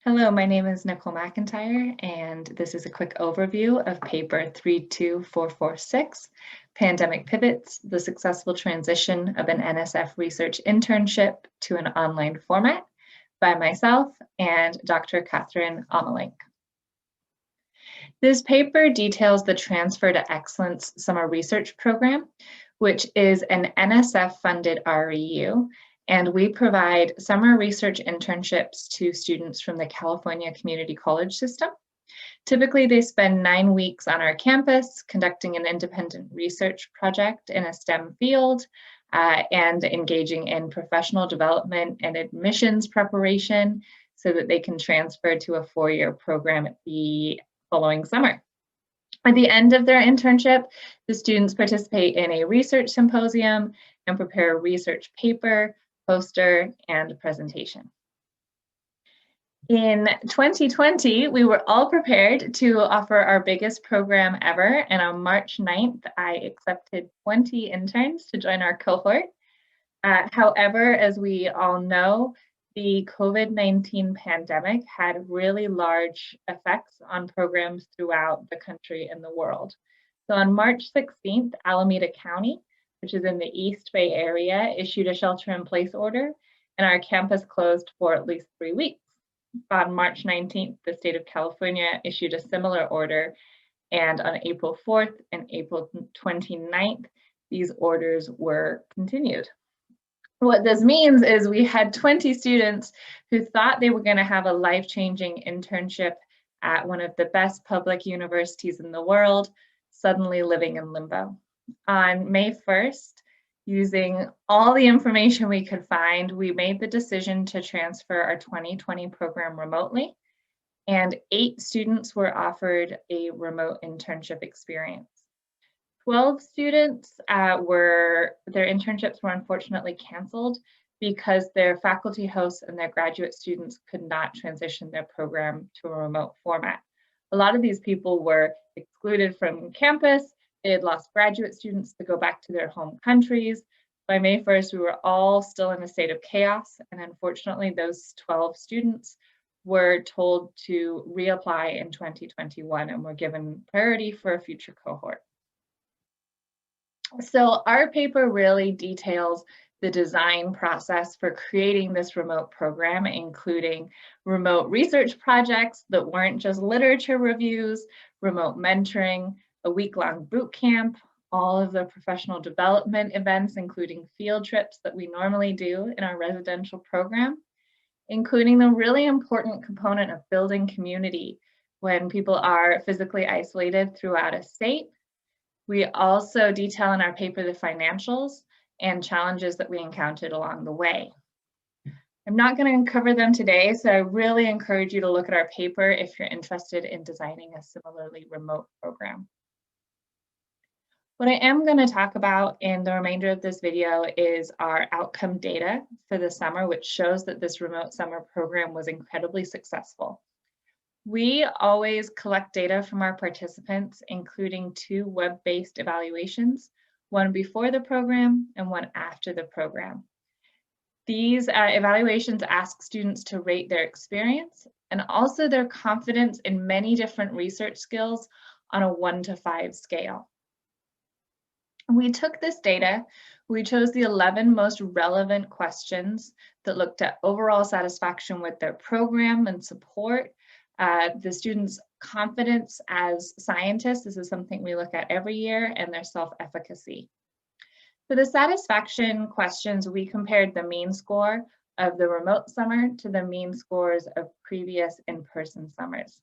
Hello, my name is Nicole McIntyre, and this is a quick overview of paper 32446, Pandemic Pivots, the Successful Transition of an NSF Research Internship to an Online Format by myself and Dr. Catherine Amelink. This paper details the Transfer to Excellence Summer Research Program, which is an NSF-funded REU, and we provide summer research internships to students from the California Community College system. Typically, they spend 9 weeks on our campus conducting an independent research project in a STEM field and engaging in professional development and admissions preparation so that they can transfer to a 4-year program at the following summer. At the end of their internship, the students participate in a research symposium and prepare a research paper, poster, and presentation. In 2020, we were all prepared to offer our biggest program ever, and on March 9th, I accepted 20 interns to join our cohort. However, as we all know, the COVID-19 pandemic had really large effects on programs throughout the country and the world. So on March 16th, Alameda County, which is in the East Bay area, issued a shelter-in-place order, and our campus closed for at least 3 weeks. On March 19th, the state of California issued a similar order, and on April 4th and April 29th, these orders were continued. What this means is we had 20 students who thought they were going to have a life-changing internship at one of the best public universities in the world, suddenly living in limbo. On May 1st, using all the information we could find, we made the decision to transfer our 2020 program remotely, and 8 students were offered a remote internship experience. 12 students their internships were unfortunately canceled because their faculty hosts and their graduate students could not transition their program to a remote format. A lot of these people were excluded from campus. They had lost graduate students to go back to their home countries. By May 1st, we were all still in a state of chaos, and unfortunately, those 12 students were told to reapply in 2021 and were given priority for a future cohort. So our paper really details the design process for creating this remote program, including remote research projects that weren't just literature reviews, remote mentoring, a week-long boot camp, all of the professional development events, including field trips that we normally do in our residential program, including the really important component of building community when people are physically isolated throughout a state. We also detail in our paper the financials and challenges that we encountered along the way. I'm not going to cover them today, so I really encourage you to look at our paper if you're interested in designing a similarly remote program. What I am going to talk about in the remainder of this video is our outcome data for the summer, which shows that this remote summer program was incredibly successful. We always collect data from our participants, including 2 web-based evaluations, one before the program and one after the program. These evaluations ask students to rate their experience and also their confidence in many different research skills on a 1 to 5 scale. We took this data, we chose the 11 most relevant questions that looked at overall satisfaction with their program and support, the students' confidence as scientists, this is something we look at every year, and their self-efficacy. For the satisfaction questions, we compared the mean score of the remote summer to the mean scores of previous in-person summers.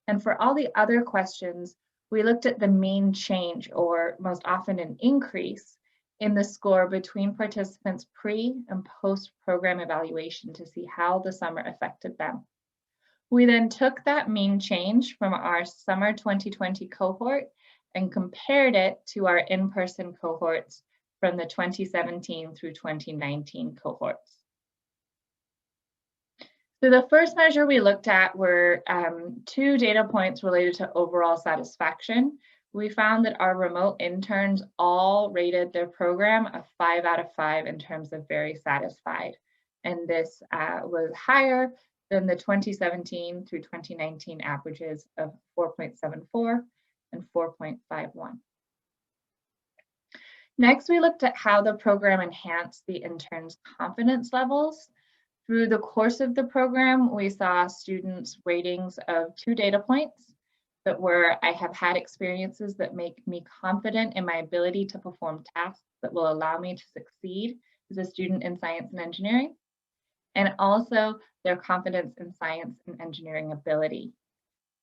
And for all the other questions, we looked at the mean change, or most often an increase, in the score between participants' pre- and post-program evaluation to see how the summer affected them. We then took that mean change from our summer 2020 cohort and compared it to our in-person cohorts from the 2017 through 2019 cohorts. So the first measure we looked at were 2 data points related to overall satisfaction. We found that our remote interns all rated their program a 5 out of 5 in terms of very satisfied. And this was higher than the 2017 through 2019 averages of 4.74 and 4.51. Next, we looked at how the program enhanced the interns' confidence levels. Through the course of the program, we saw students' ratings of 2 data points that were, I have had experiences that make me confident in my ability to perform tasks that will allow me to succeed as a student in science and engineering, and also their confidence in science and engineering ability.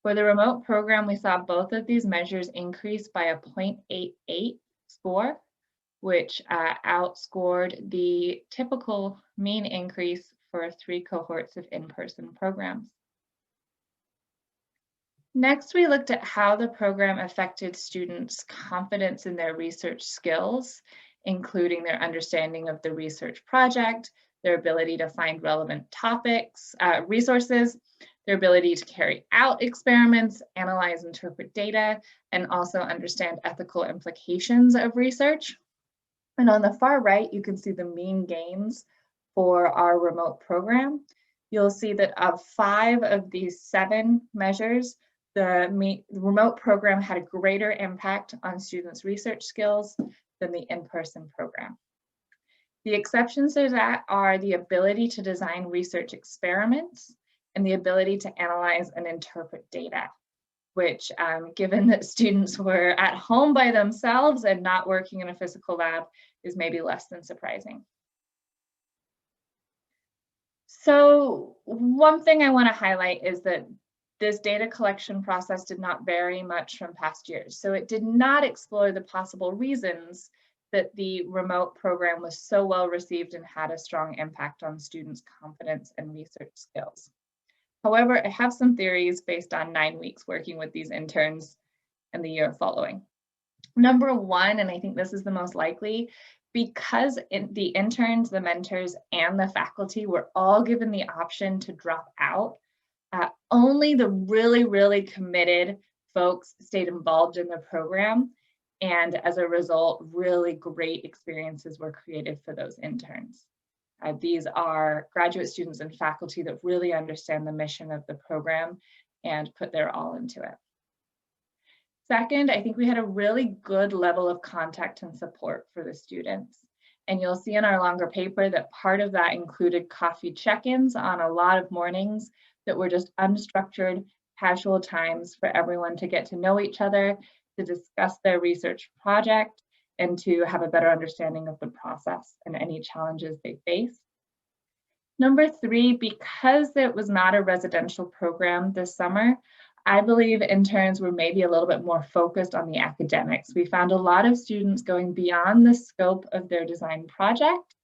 For the remote program, we saw both of these measures increase by a 0.88 score, which outscored the typical mean increase for 3 cohorts of in-person programs. Next, we looked at how the program affected students' confidence in their research skills, including their understanding of the research project, their ability to find relevant topics, resources, their ability to carry out experiments, analyze, interpret data, and also understand ethical implications of research. And on the far right, you can see the mean gains for our remote program. You'll see that of 5 of these 7 measures, the remote program had a greater impact on students' research skills than the in-person program. The exceptions to that are the ability to design research experiments and the ability to analyze and interpret data, which, given that students were at home by themselves and not working in a physical lab, is maybe less than surprising. So one thing I want to highlight is that this data collection process did not vary much from past years. So it did not explore the possible reasons that the remote program was so well received and had a strong impact on students' confidence and research skills. However, I have some theories based on 9 weeks working with these interns and the year following. Number 1, and I think this is the most likely, because the interns, the mentors, and the faculty were all given the option to drop out, only the really, really committed folks stayed involved in the program. And as a result, really great experiences were created for those interns. These are graduate students and faculty that really understand the mission of the program and put their all into it. Second, I think we had a really good level of contact and support for the students. And you'll see in our longer paper that part of that included coffee check-ins on a lot of mornings that were just unstructured, casual times for everyone to get to know each other, to discuss their research project, and to have a better understanding of the process and any challenges they face. Number 3, because it was not a residential program this summer, I believe interns were maybe a little bit more focused on the academics. We found a lot of students going beyond the scope of their design project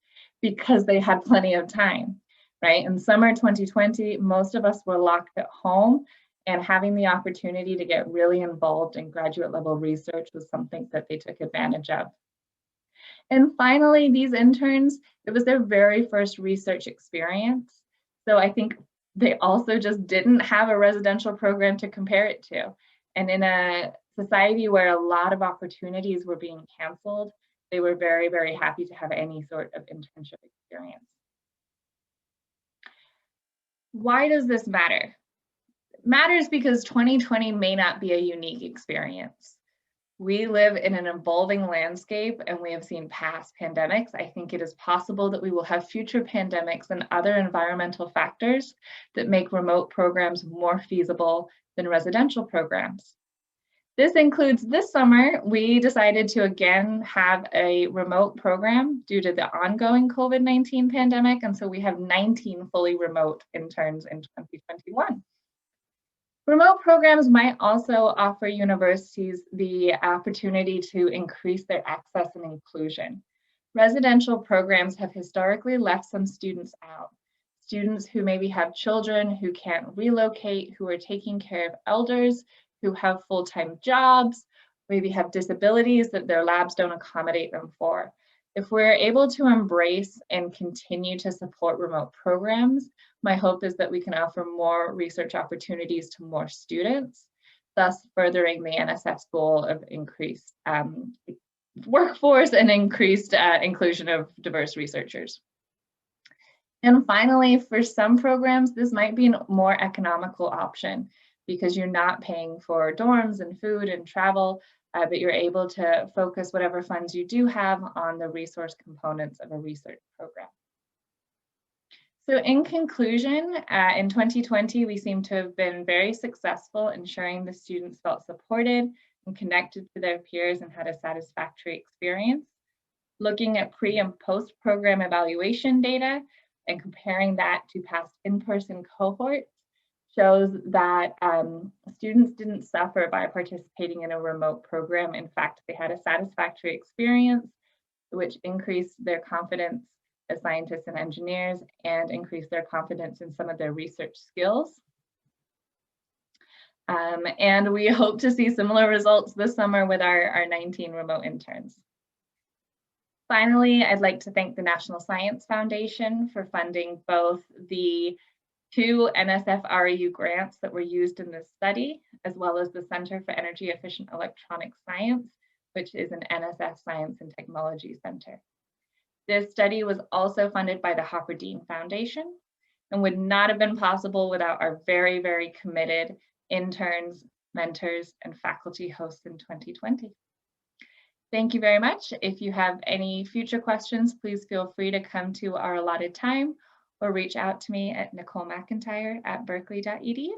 because they had plenty of time, right? In summer 2020, most of us were locked at home, and having the opportunity to get really involved in graduate level research was something that they took advantage of. And finally, these interns, it was their very first research experience. So I think they also just didn't have a residential program to compare it to. And in a society where a lot of opportunities were being canceled, they were very, very happy to have any sort of internship experience. Why does this matter? It matters because 2020 may not be a unique experience. We live in an evolving landscape and we have seen past pandemics. I think it is possible that we will have future pandemics and other environmental factors that make remote programs more feasible than residential programs. This includes this summer, we decided to again have a remote program due to the ongoing COVID-19 pandemic. And so we have 19 fully remote interns in 2021. Remote programs might also offer universities the opportunity to increase their access and inclusion. Residential programs have historically left some students out. Students who maybe have children who can't relocate, who are taking care of elders, who have full-time jobs, maybe have disabilities that their labs don't accommodate them for. If we're able to embrace and continue to support remote programs, my hope is that we can offer more research opportunities to more students, thus furthering the NSF's goal of increased workforce and increased inclusion of diverse researchers. And finally, for some programs, this might be a more economical option because you're not paying for dorms and food and travel, but you're able to focus whatever funds you do have on the resource components of a research program. So in conclusion, in 2020, we seem to have been very successful ensuring the students felt supported and connected to their peers and had a satisfactory experience. Looking at pre and post program evaluation data and comparing that to past in-person cohorts shows that students didn't suffer by participating in a remote program. In fact, they had a satisfactory experience, which increased their confidence as scientists and engineers and increased their confidence in some of their research skills. And we hope to see similar results this summer with our 19 remote interns. Finally, I'd like to thank the National Science Foundation for funding both the 2 NSF REU grants that were used in this study, as well as the Center for Energy Efficient Electronic Science, which is an NSF Science and Technology Center. This study was also funded by the Hopper Dean Foundation and would not have been possible without our very, very committed interns, mentors, and faculty hosts in 2020. Thank you very much. If you have any future questions, please feel free to come to our allotted time or reach out to me at NicoleMcIntyre@berkeley.edu.